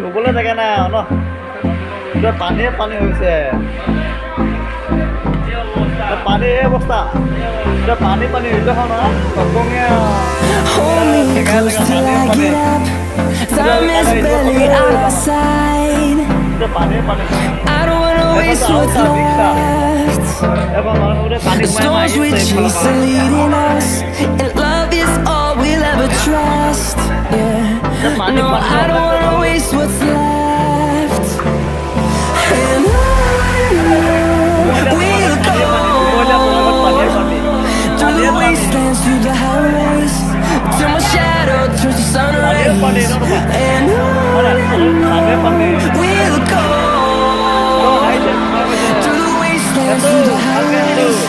শুবলৈ জেগা নাই আৰু ন পানীয়ে পানী হৈছে পানী এই অৱস্থা পানী পানী হৈছে নহয় Hold me close till I get up. Time is barely on our side. I don't wanna waste what's left. The storms we chase are leading us, and love is all we'll ever trust. Yeah, no, I don't wanna waste what's left. And on we'll go through the wastelands, through the highways, till my shadow turns to sun rays. And on we'll go through the wastelands, through the highways.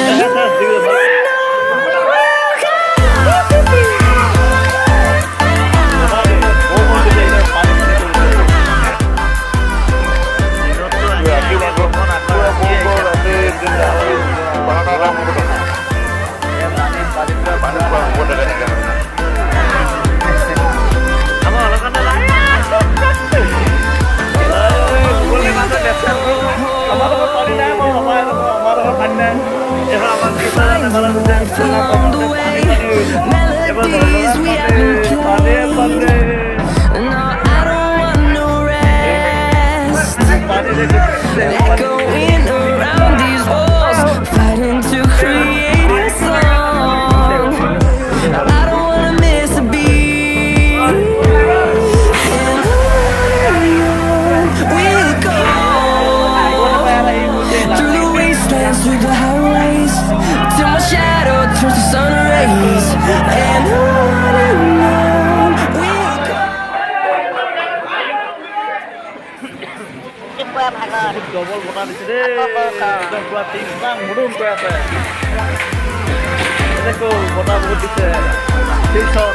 And along the way, melodies we haven't played. No, I don't want no rest. Echoing around these walls, fighting to create a song. I don't wanna miss a beat. And on we'll go through the wastelands, through the highways, till my shadow turns to sun rays. And on we'll go. Double বটা দিছে দেই একদম পুৰা টিং মুডুম কৈ আছে দেখো বটা বহুত দিছে ঠিক চাও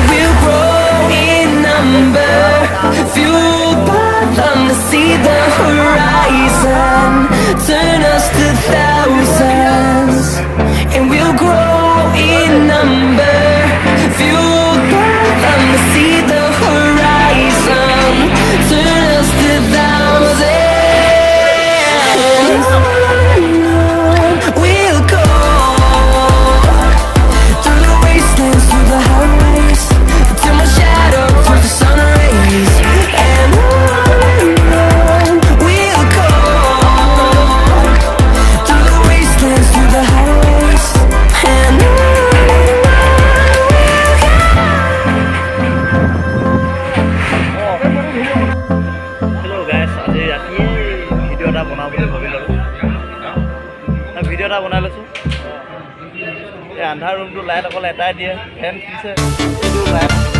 We'll grow in number, fueled by them to see the horizon, turn us to thousands. And we'll grow in number, fueled by them to see the horizon, turn us to thousands. We'll go through the wastelands, through the highways, till my shadow turns to sun rays. And on we'll go through the wastelands, through the highways. And hello' guys আজি ৰাতি ভিডিঅ' এটা বনাওঁ বুলি ভাবি ল'লোঁ ভিডিঅ' এটা বনাই লৈছোঁ এই আন্ধাৰ ৰুমটো লাইট অকল এটাই দিয়ে ফেন দিছে এইটো লাইট